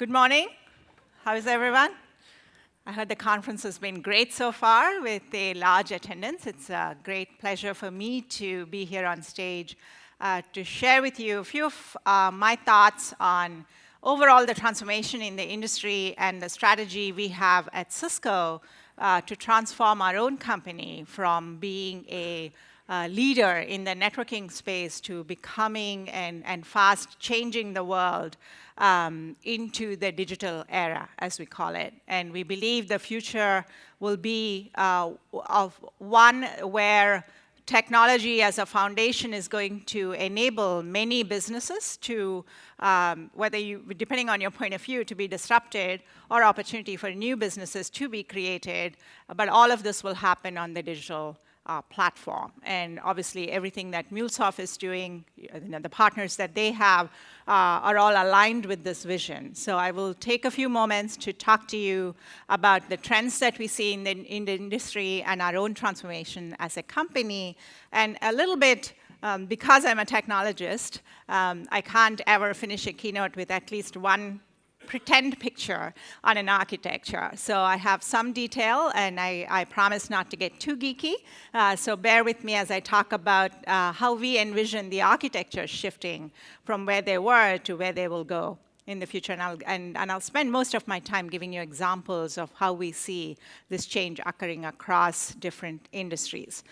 Good morning. How is everyone? I heard the conference has been great so far with a large attendance. It's a great pleasure for me to be here on stage to share with you a few of my thoughts on overall the transformation in the industry and the strategy we have at Cisco to transform our own company from being a leader in the networking space to becoming and fast changing the world into the digital era, as we call it. And we believe the future will be of one where technology as a foundation is going to enable many businesses to, depending on your point of view, to be disrupted or opportunity for new businesses to be created. But all of this will happen on the digital platform. And obviously, everything that MuleSoft is doing, the partners that they have, are all aligned with this vision. So I will take a few moments to talk to you about the trends that we see in the industry and our own transformation as a company. And a little bit, because I'm a technologist, I can't ever finish a keynote with at least one pretend picture on an architecture. So I have some detail, and I promise not to get too geeky. So bear with me as I talk about how we envision the architecture shifting from where they were to where they will go in the future. And I'll spend most of my time giving you examples of how we see this change occurring across different industries.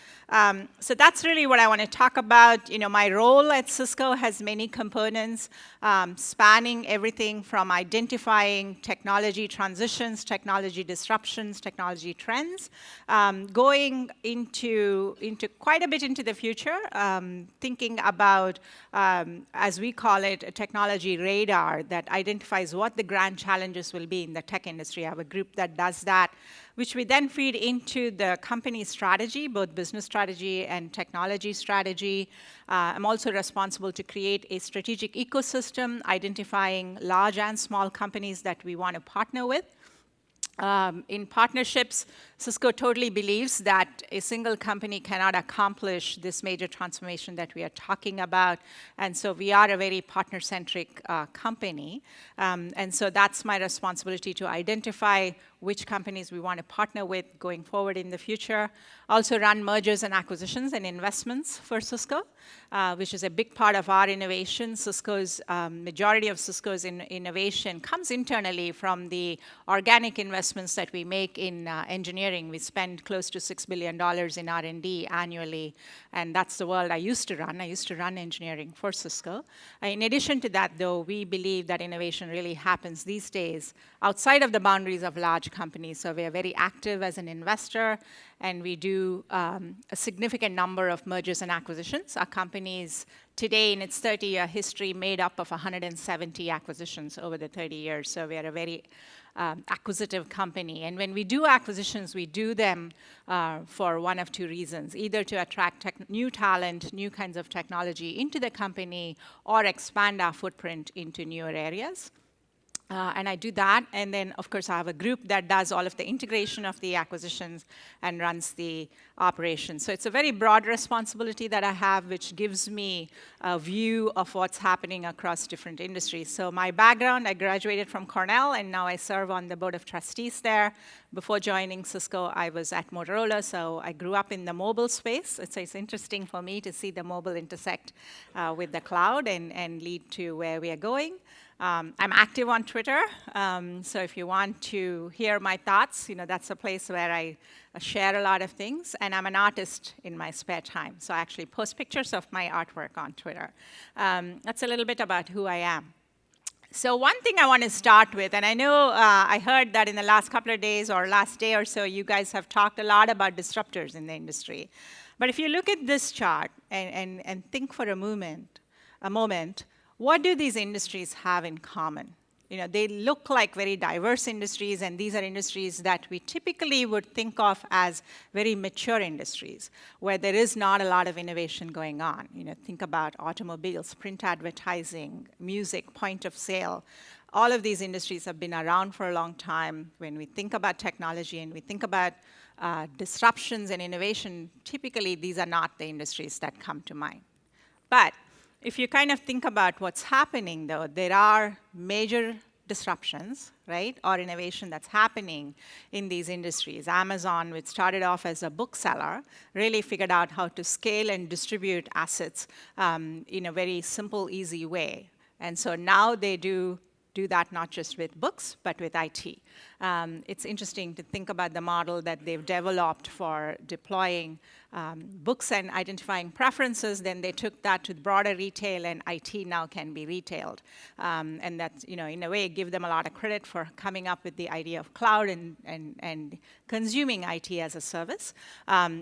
So that's really what I want to talk about. My role at Cisco has many components, spanning everything from identifying technology transitions, technology disruptions, technology trends, going into quite a bit into the future, thinking about, as we call it, a technology radar that identifies what the grand challenges will be in the tech industry. I have a group that does that, which we then feed into the company strategy, both business strategy and technology strategy. I'm also responsible to create a strategic ecosystem, identifying large and small companies that we want to partner with. In partnerships, Cisco totally believes that a single company cannot accomplish this major transformation that we are talking about. And so we are a very partner-centric company. And so that's my responsibility to identify which companies we want to partner with going forward in the future. Also run mergers and acquisitions and investments for Cisco, which is a big part of our innovation. Majority of Cisco's innovation comes internally from the organic investments that we make in engineering. We spend close to $6 billion in R&D annually, and that's the world I used to run. I used to run engineering for Cisco. In addition to that, though, we believe that innovation really happens these days outside of the boundaries of large companies. So we are very active as an investor, and we do a significant number of mergers and acquisitions. Our company is today, in its 30-year history, made up of 170 acquisitions over the 30 years. So we are a very acquisitive company. And when we do acquisitions, we do them for one of two reasons: either to attract new talent, new kinds of technology into the company, or expand our footprint into newer areas. And I do that. And then, of course, I have a group that does all of the integration of the acquisitions and runs the operations. So it's a very broad responsibility that I have, which gives me a view of what's happening across different industries. So my background, I graduated from Cornell, and now I serve on the board of trustees there. Before joining Cisco, I was at Motorola, so I grew up in the mobile space. It's interesting for me to see the mobile intersect with the cloud and lead to where we are going. I'm active on Twitter, so if you want to hear my thoughts, that's a place where I share a lot of things. And I'm an artist in my spare time, so I actually post pictures of my artwork on Twitter. That's a little bit about who I am. So one thing I want to start with, and I know I heard that in the last couple of days or last day or so, you guys have talked a lot about disruptors in the industry. But if you look at this chart and think for a moment, what do these industries have in common? They look like very diverse industries, and these are industries that we typically would think of as very mature industries, where there is not a lot of innovation going on. Think about automobiles, print advertising, music, point of sale. All of these industries have been around for a long time. When we think about technology and we think about disruptions and innovation, typically these are not the industries that come to mind. But if you kind of think about what's happening, though, there are major disruptions, right, or innovation that's happening in these industries. Amazon, which started off as a bookseller, really figured out how to scale and distribute assets in a very simple, easy way. And so now they do that not just with books, but with IT. It's interesting to think about the model that they've developed for deploying books and identifying preferences. Then they took that to broader retail, and IT now can be retailed. And that, in a way, give them a lot of credit for coming up with the idea of cloud and consuming IT as a service.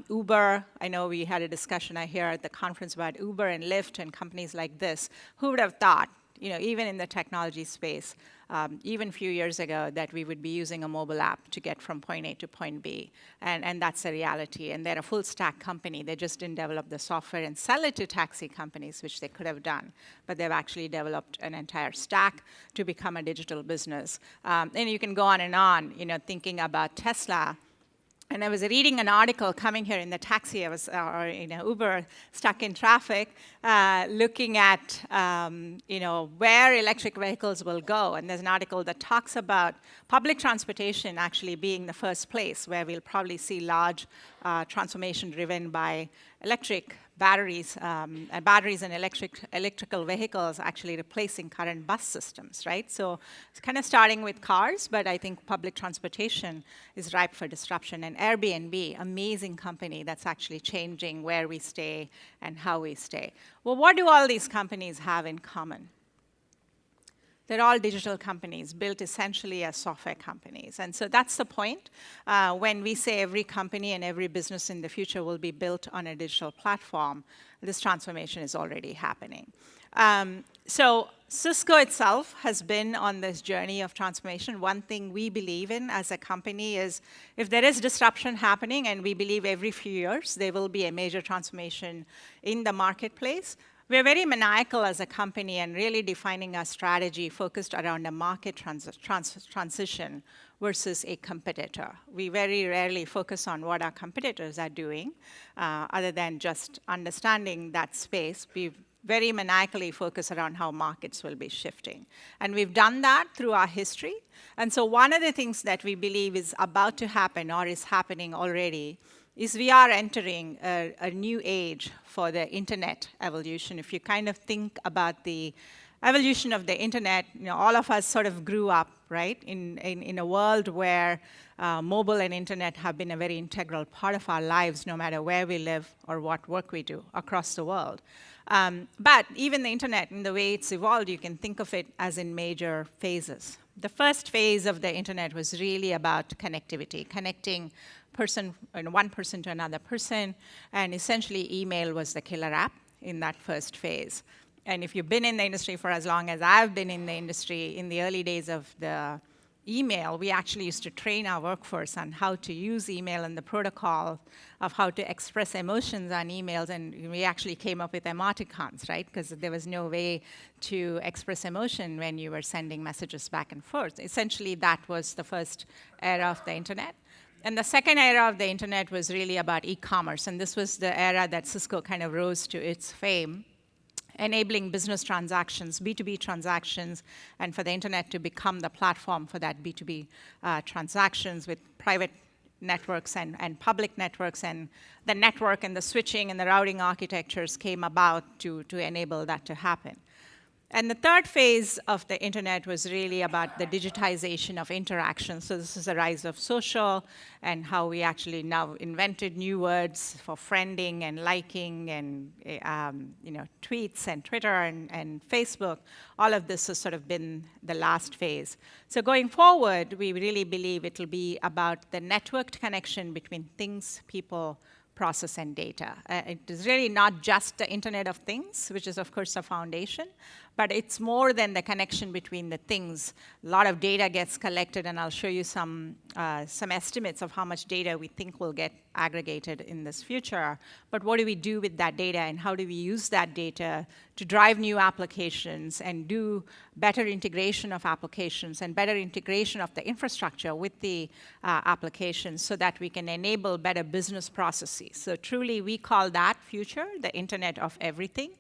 Uber, I know we had a discussion I hear at the conference about Uber and Lyft and companies like this. Who would have thought, even in the technology space, even a few years ago, that we would be using a mobile app to get from point A to point B. And that's a reality. And they're a full stack company. They just didn't develop the software and sell it to taxi companies, which they could have done. But they've actually developed an entire stack to become a digital business. And you can go on and on, thinking about Tesla. And I was reading an article coming here in the taxi. I was, Uber, stuck in traffic, looking at, where electric vehicles will go. And there's an article that talks about public transportation actually being the first place where we'll probably see large transformation driven by electric batteries and electrical vehicles actually replacing current bus systems, right? So it's kind of starting with cars, but I think public transportation is ripe for disruption. And Airbnb, amazing company that's actually changing where we stay and how we stay. Well, what do all these companies have in common? They're all digital companies built essentially as software companies. And so that's the point. When we say every company and every business in the future will be built on a digital platform, this transformation is already happening. So Cisco itself has been on this journey of transformation. One thing we believe in as a company is if there is disruption happening, and we believe every few years there will be a major transformation in the marketplace, we're very maniacal as a company and really defining our strategy focused around a market transition versus a competitor. We very rarely focus on what our competitors are doing, other than just understanding that space. We very maniacally focus around how markets will be shifting. And we've done that through our history. And so one of the things that we believe is about to happen or is happening already is we are entering a new age for the internet evolution. If you kind of think about the evolution of the internet, all of us sort of grew up, right, in a world where mobile and internet have been a very integral part of our lives, no matter where we live or what work we do across the world. But even the internet, in the way it's evolved, you can think of it as in major phases. The first phase of the internet was really about connectivity, connecting one person to another person, and essentially email was the killer app in that first phase. And if you've been in the industry for as long as I've been in the industry, in the early days of the email, we actually used to train our workforce on how to use email and the protocol of how to express emotions on emails, and we actually came up with emoticons, right? Because there was no way to express emotion when you were sending messages back and forth. Essentially, that was the first era of the internet. And the second era of the internet was really about e-commerce, and this was the era that Cisco kind of rose to its fame, enabling business transactions, B2B transactions, and for the internet to become the platform for that B2B transactions with private networks and public networks, and the network and the switching and the routing architectures came about to enable that to happen. And the third phase of the internet was really about the digitization of interaction. So this is the rise of social and how we actually now invented new words for friending and liking and tweets and Twitter and Facebook. All of this has sort of been the last phase. So going forward, we really believe it'll be about the networked connection between things, people, process, and data. It is really not just the Internet of Things, which is, of course, the foundation, but it's more than the connection between the things. A lot of data gets collected, and I'll show you some estimates of how much data we think will get aggregated in this future. But what do we do with that data, and how do we use that data to drive new applications and do better integration of applications and better integration of the infrastructure with the applications so that we can enable better business processes. So truly, we call that future the Internet of Everything.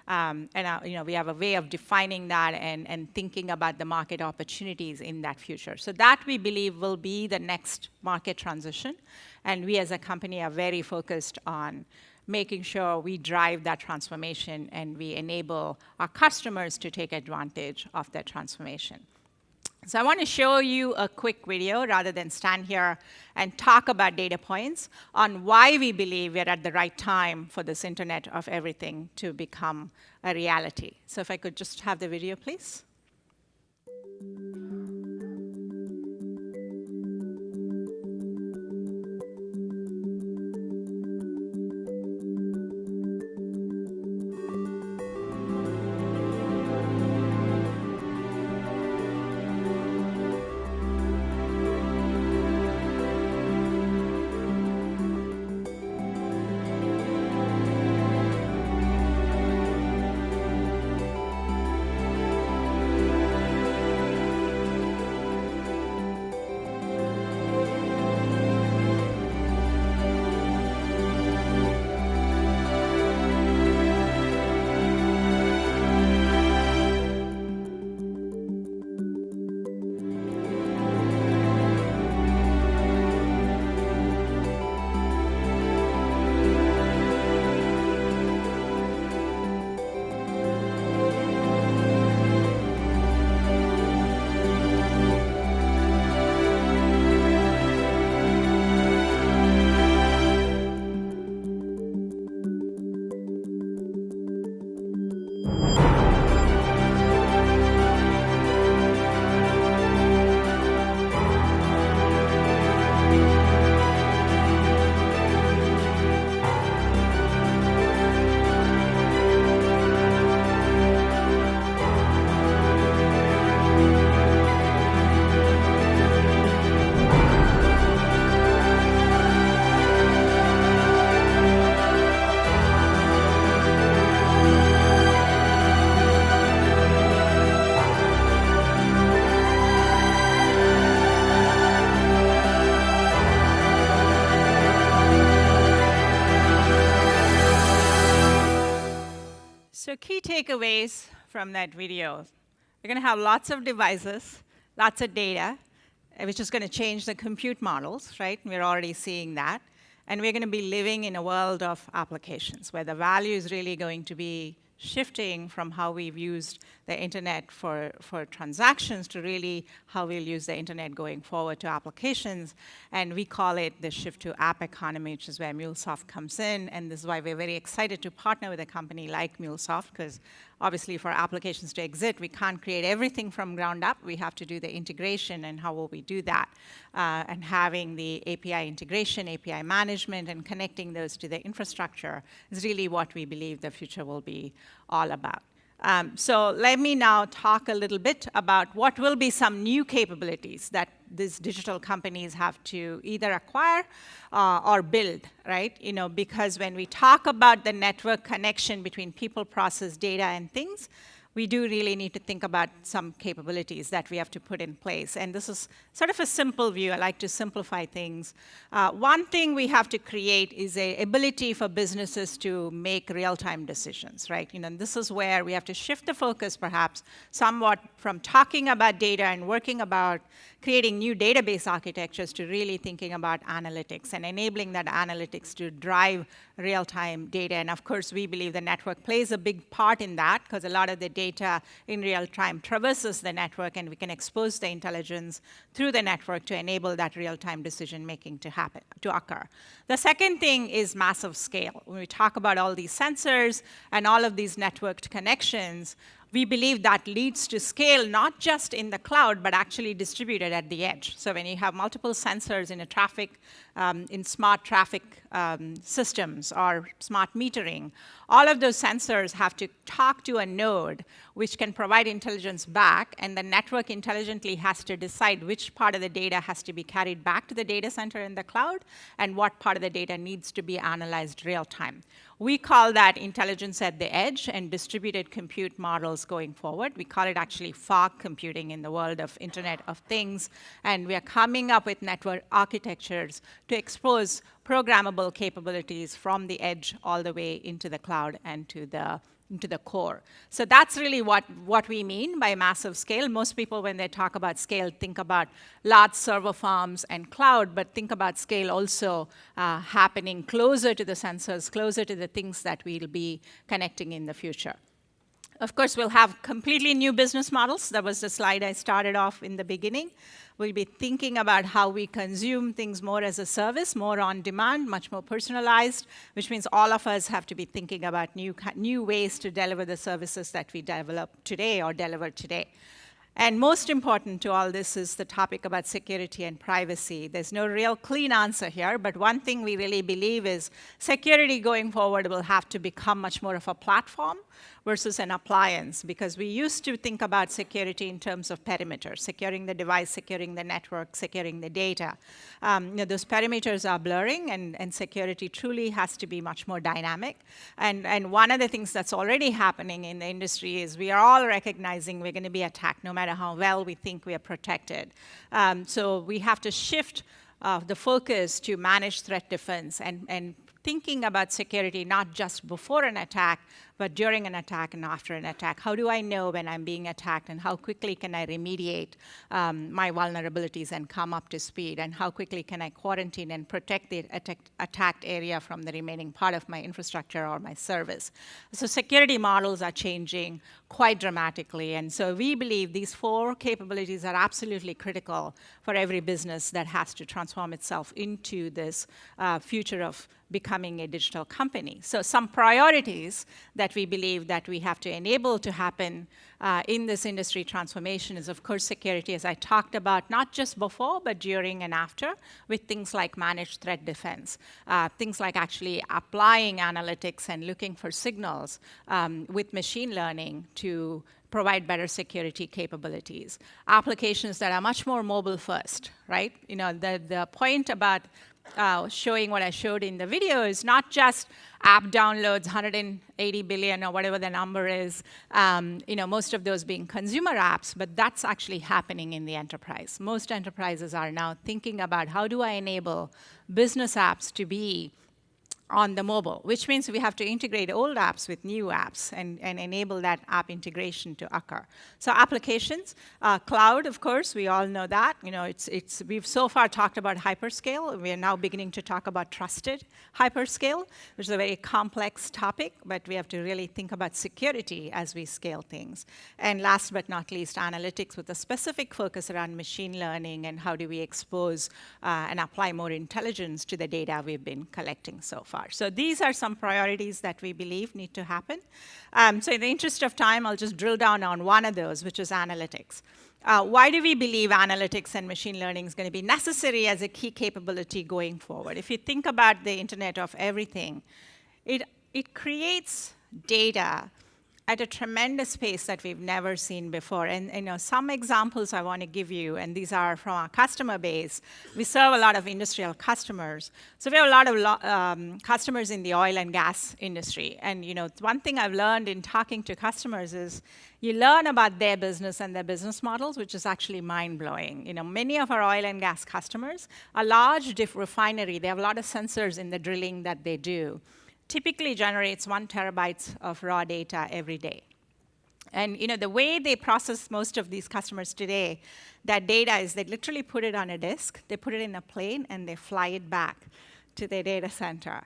We have a way of defining that and thinking about the market opportunities in that future. So that, we believe, will be the next market transition. And we as a company are very focused on making sure we drive that transformation and we enable our customers to take advantage of that transformation. So I want to show you a quick video rather than stand here and talk about data points on why we believe we're at the right time for this Internet of Everything to become a reality. So if I could just have the video, please. So key takeaways from that video. We're going to have lots of devices, lots of data, which is going to change the compute models, right? We're already seeing that. And we're going to be living in a world of applications where the value is really going to be shifting from how we've used the internet for transactions to really how we'll use the internet going forward to applications. And we call it the shift to app economy, which is where MuleSoft comes in. And this is why we're very excited to partner with a company like MuleSoft, because obviously for applications to exist, we can't create everything from ground up. We have to do the integration, and how will we do that? And having the API integration, API management, and connecting those to the infrastructure is really what we believe the future will be all about. So let me now talk a little bit about what will be some new capabilities that these digital companies have to either acquire or build, right? Because when we talk about the network connection between people, process, data, and things, we do really need to think about some capabilities that we have to put in place. And this is sort of a simple view. I like to simplify things. One thing we have to create is an ability for businesses to make real-time decisions, right? And this is where we have to shift the focus, perhaps, somewhat from talking about data and working about creating new database architectures to really thinking about analytics and enabling that analytics to drive real-time data. And of course, we believe the network plays a big part in that, because a lot of the data in real time traverses the network, and we can expose the intelligence through the network to enable that real-time decision-making to occur. The second thing is massive scale. When we talk about all these sensors and all of these networked connections, we believe that leads to scale, not just in the cloud, but actually distributed at the edge. So when you have multiple sensors in a traffic, in smart traffic systems or smart metering, all of those sensors have to talk to a node which can provide intelligence back, and the network intelligently has to decide which part of the data has to be carried back to the data center in the cloud and what part of the data needs to be analyzed real time. We call that intelligence at the edge and distributed compute models going forward. We call it actually fog computing in the world of Internet of Things. And we are coming up with network architectures to expose programmable capabilities from the edge all the way into the cloud and to the into the core. So that's really what we mean by massive scale. Most people, when they talk about scale, think about large server farms and cloud, but think about scale also happening closer to the sensors, closer to the things that we'll be connecting in the future. Of course, we'll have completely new business models. That was the slide I started off in the beginning. We'll be thinking about how we consume things more as a service, more on demand, much more personalized, which means all of us have to be thinking about new ways to deliver the services that we develop today or deliver today. And most important to all this is the topic about security and privacy. There's no real clean answer here, but one thing we really believe is security going forward will have to become much more of a platform versus an appliance, because we used to think about security in terms of perimeters, securing the device, securing the network, securing the data. Those perimeters are blurring, and security truly has to be much more dynamic. And one of the things that's already happening in the industry is we are all recognizing we're going to be attacked no matter how well we think we are protected. So we have to shift the focus to managed threat defense and thinking about security not just before an attack, but during an attack and after an attack. How do I know when I'm being attacked, and how quickly can I remediate my vulnerabilities and come up to speed, and how quickly can I quarantine and protect the attacked area from the remaining part of my infrastructure or my service? So security models are changing quite dramatically, and so we believe these 4 capabilities are absolutely critical for every business that has to transform itself into this future of becoming a digital company. So some priorities that we believe that we have to enable to happen in this industry transformation is, of course, security, as I talked about, not just before, but during and after, with things like managed threat defense, things like actually applying analytics and looking for signals with machine learning to provide better security capabilities. Applications that are much more mobile first, right? The point about showing what I showed in the video is not just app downloads, 180 billion or whatever the number is, most of those being consumer apps, but that's actually happening in the enterprise. Most enterprises are now thinking about how do I enable business apps to be on the mobile, which means we have to integrate old apps with new apps and enable that app integration to occur. So applications, cloud, of course, we all know that. We've so far talked about hyperscale. We are now beginning to talk about trusted hyperscale, which is a very complex topic, but we have to really think about security as we scale things. And last but not least, analytics with a specific focus around machine learning and how do we expose and apply more intelligence to the data we've been collecting so far. So these are some priorities that we believe need to happen. So in the interest of time, I'll just drill down on one of those, which is analytics. Why do we believe analytics and machine learning is going to be necessary as a key capability going forward? If you think about the Internet of Everything, it creates data at a tremendous pace that we've never seen before. And some examples I want to give you, and these are from our customer base. We serve a lot of industrial customers. So we have a lot of customers in the oil and gas industry. And one thing I've learned in talking to customers is you learn about their business and their business models, which is actually mind-blowing. Many of our oil and gas customers are large refinery. They have a lot of sensors in the drilling that they do. Typically generates 1 terabyte of raw data every day. And the way they process most of these customers today, that data is they literally put it on a disk, they put it in a plane, and they fly it back to their data center.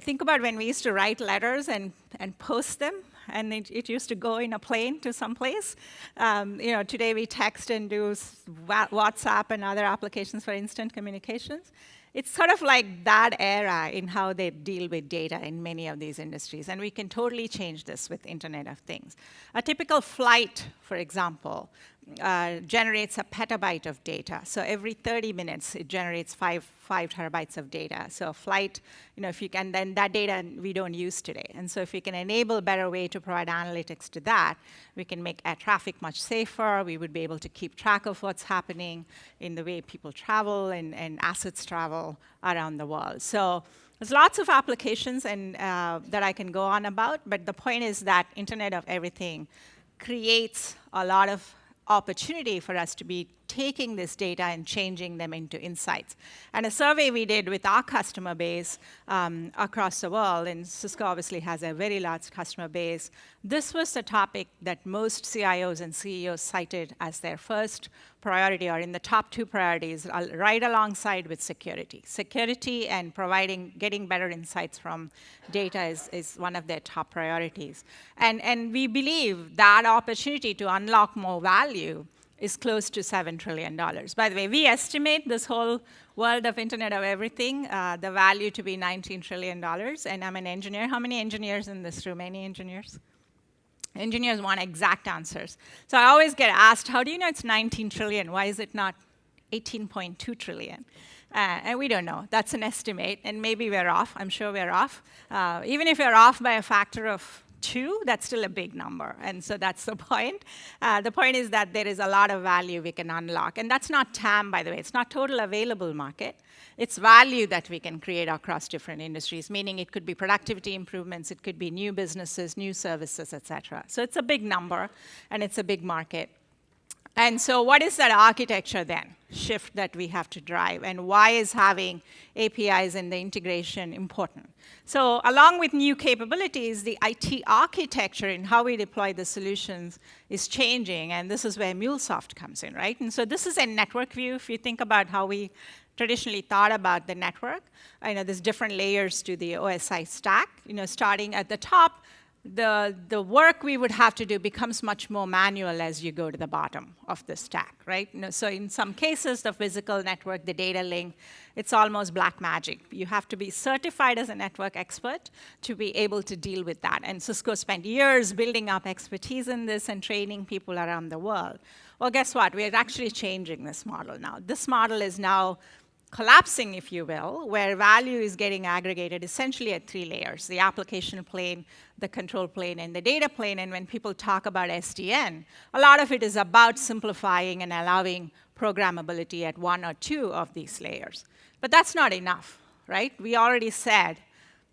Think about when we used to write letters and post them, and it used to go in a plane to some place. Today we text and do WhatsApp and other applications for instant communications. It's sort of like that era in how they deal with data in many of these industries. And we can totally change this with Internet of Things. A typical flight, for example, generates a petabyte of data. So every 30 minutes, it generates 5 terabytes of data. So a flight, if you can, then that data we don't use today. And so if we can enable a better way to provide analytics to that, we can make air traffic much safer. We would be able to keep track of what's happening in the way people travel and assets travel around the world. So there's lots of applications that I can go on about, but the point is that Internet of Everything creates a lot of opportunity for us to be taking this data and changing them into insights. And a survey we did with our customer base across the world, and Cisco obviously has a very large customer base, this was the topic that most CIOs and CEOs cited as their first priority, or in the top 2 priorities, right alongside with security. Security and getting better insights from data is one of their top priorities. And we believe that opportunity to unlock more value is close to $7 trillion. By the way, we estimate this whole world of Internet of Everything, the value to be $19 trillion, and I'm an engineer. How many engineers in this room? Any engineers? Engineers want exact answers. So I always get asked, how do you know it's 19 trillion? Why is it not 18.2 trillion? And we don't know. That's an estimate, and maybe we're off. I'm sure we're off. Even if you're off by a factor of 2, that's still a big number. And so that's the point. The point is that there is a lot of value we can unlock. And that's not TAM, by the way. It's not total available market. It's value that we can create across different industries, meaning it could be productivity improvements, it could be new businesses, new services, et cetera. So it's a big number, and it's a big market. And so what is that architecture then, shift that we have to drive, and why is having APIs and the integration important? So along with new capabilities, the IT architecture in how we deploy the solutions is changing, and this is where MuleSoft comes in, right? And so this is a network view. If you think about how we traditionally thought about the network, there's different layers to the OSI stack. Starting at the top, the work we would have to do becomes much more manual as you go to the bottom of the stack, right? So in some cases, the physical network, the data link, it's almost black magic. You have to be certified as a network expert to be able to deal with that. And Cisco spent years building up expertise in this and training people around the world. Well, guess what? We're actually changing this model now. This model is now collapsing, if you will, where value is getting aggregated essentially at 3 layers: the application plane, the control plane, and the data plane. And when people talk about SDN, a lot of it is about simplifying and allowing programmability at 1 or 2 of these layers. But that's not enough, right? We already said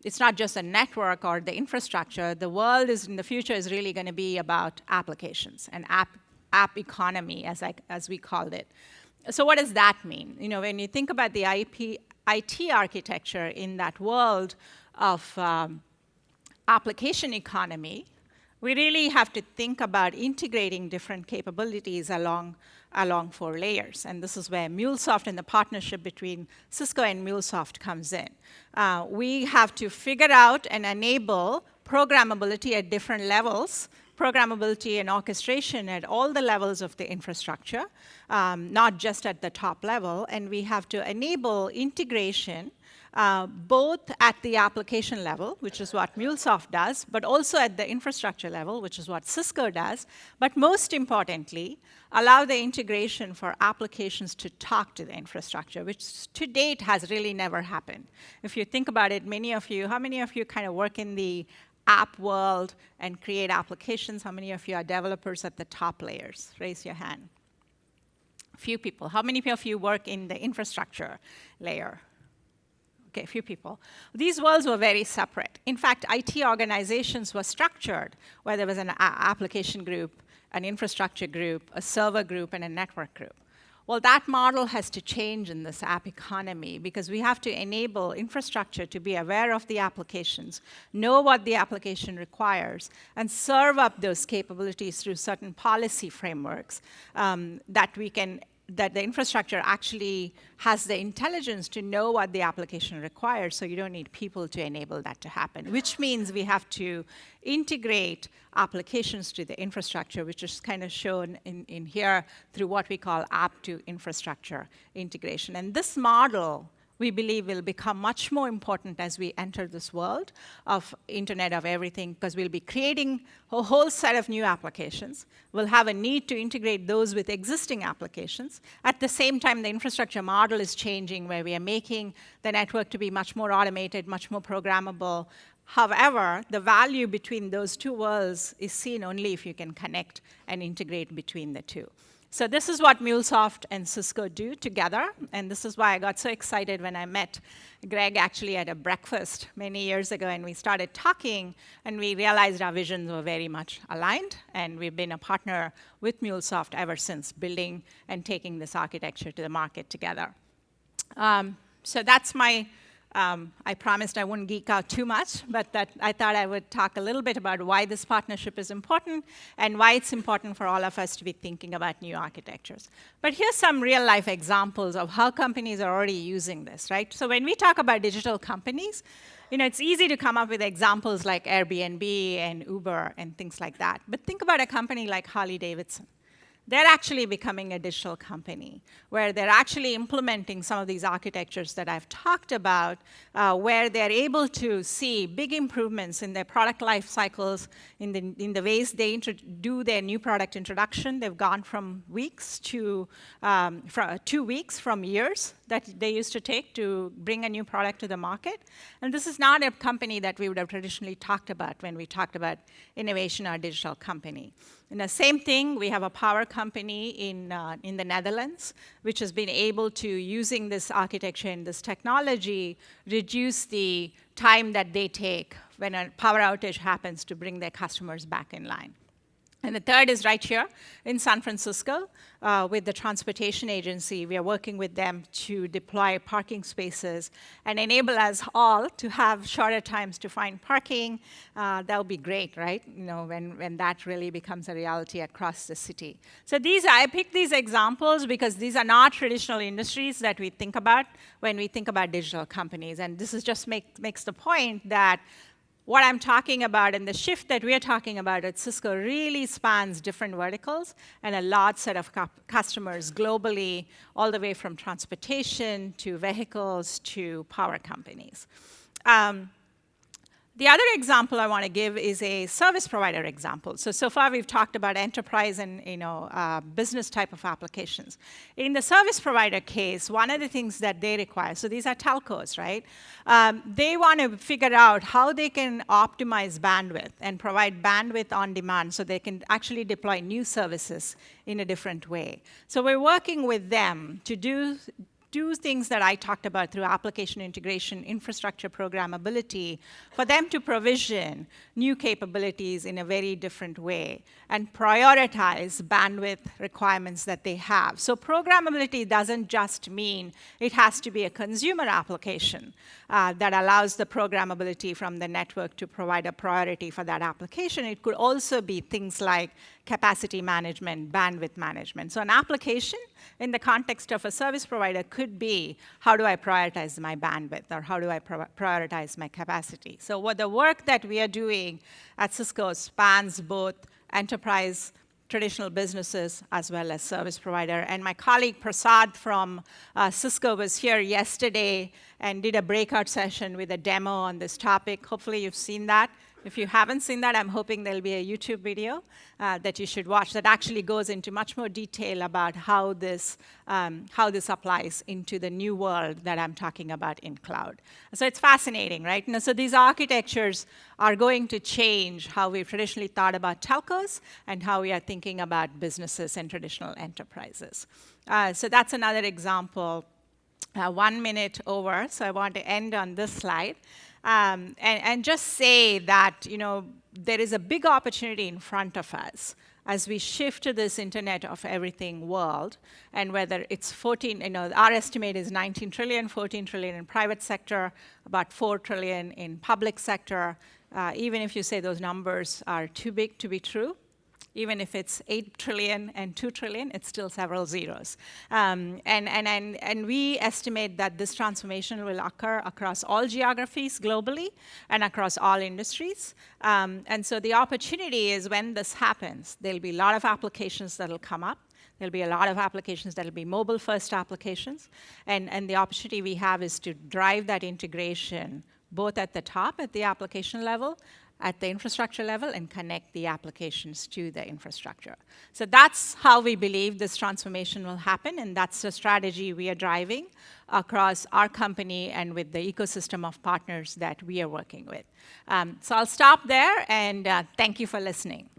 it's not just a network or the infrastructure. The world in the future is really going to be about applications and app economy, as we called it. So what does that mean? When you think about the IT architecture in that world of application economy, we really have to think about integrating different capabilities along 4 layers. And this is where MuleSoft and the partnership between Cisco and MuleSoft comes in. We have to figure out and enable programmability at different levels, programmability and orchestration at all the levels of the infrastructure, not just at the top level. And we have to enable integration both at the application level, which is what MuleSoft does, but also at the infrastructure level, which is what Cisco does. But most importantly, allow the integration for applications to talk to the infrastructure, which to date has really never happened. If you think about it, how many of you kind of work in the app world and create applications? How many of you are developers at the top layers? Raise your hand. A few people. How many of you work in the infrastructure layer? Okay, a few people. These worlds were very separate. In fact, IT organizations were structured where there was an application group, an infrastructure group, a server group, and a network group. Well, that model has to change in this app economy because we have to enable infrastructure to be aware of the applications, know what the application requires, and serve up those capabilities through certain policy frameworks that the infrastructure actually has the intelligence to know what the application requires, so you don't need people to enable that to happen, which means we have to integrate applications to the infrastructure, which is kind of shown in here through what we call app to infrastructure integration. And this model, we believe, will become much more important as we enter this world of Internet of Everything, because we'll be creating a whole set of new applications. We'll have a need to integrate those with existing applications. At the same time, the infrastructure model is changing, where we are making the network to be much more automated, much more programmable. However, the value between those 2 worlds is seen only if you can connect and integrate between the 2. So this is what MuleSoft and Cisco do together, and this is why I got so excited when I met Greg actually at a breakfast many years ago, and we started talking, and we realized our visions were very much aligned, and we've been a partner with MuleSoft ever since, building and taking this architecture to the market together. So that's my I promised I wouldn't geek out too much, but that I thought I would talk a little bit about why this partnership is important and why it's important for all of us to be thinking about new architectures. But here's some real-life examples of how companies are already using this, right? So when we talk about digital companies, it's easy to come up with examples like Airbnb and Uber and things like that. But think about a company like Harley-Davidson. They're actually becoming a digital company, where they're actually implementing some of these architectures that I've talked about, where they're able to see big improvements in their product life cycles, in the ways they do their new product introduction. They've gone from weeks to 2 weeks from years that they used to take to bring a new product to the market. And this is not a company that we would have traditionally talked about when we talked about innovation or digital company. And the same thing, we have a power company in the Netherlands, which has been able to, using this architecture and this technology, reduce the time that they take when a power outage happens to bring their customers back in line. And the third is right here in San Francisco with the transportation agency. We are working with them to deploy parking spaces and enable us all to have shorter times to find parking. That would be great, right? When that really becomes a reality across the city. So I picked these examples because these are not traditional industries that we think about when we think about digital companies. And this is just makes the point that what I'm talking about and the shift that we're talking about at Cisco really spans different verticals and a large set of customers globally, all the way from transportation to vehicles to power companies. The other example I want to give is a service provider example. So far we've talked about enterprise and business type of applications. In the service provider case, one of the things that they require, so these are telcos, right? They want to figure out how they can optimize bandwidth and provide bandwidth on demand so they can actually deploy new services in a different way. So we're working with them to do things that I talked about through application integration, infrastructure programmability, for them to provision new capabilities in a very different way and prioritize bandwidth requirements that they have. So programmability doesn't just mean it has to be a consumer application that allows the programmability from the network to provide a priority for that application. It could also be things like capacity management, bandwidth management. So an application in the context of a service provider could be, how do I prioritize my bandwidth, or how do I prioritize my capacity? So what the work that we are doing at Cisco spans both enterprise, traditional businesses, as well as service provider. And my colleague Prasad from Cisco was here yesterday and did a breakout session with a demo on this topic. Hopefully you've seen that. If you haven't seen that, I'm hoping there'll be a YouTube video that you should watch that actually goes into much more detail about how this applies into the new world that I'm talking about in cloud. So it's fascinating, right? So these architectures are going to change how we've traditionally thought about telcos and how we are thinking about businesses and traditional enterprises. So that's another example. 1 minute over, so I want to end on this slide. And just say that there is a big opportunity in front of us as we shift to this Internet of Everything world, and whether it's our estimate is 19 trillion, 14 trillion in private sector, about 4 trillion in public sector. Even if you say those numbers are too big to be true, even if it's 8 trillion and 2 trillion, it's still several zeros. And we estimate that this transformation will occur across all geographies globally and across all industries. And so the opportunity is when this happens, there'll be a lot of applications that'll come up. There'll be a lot of applications that'll be mobile-first applications. And the opportunity we have is to drive that integration both at the top, at the application level, at the infrastructure level, and connect the applications to the infrastructure. So that's how we believe this transformation will happen, and that's the strategy we are driving across our company and with the ecosystem of partners that we are working with. So I'll stop there, and thank you for listening.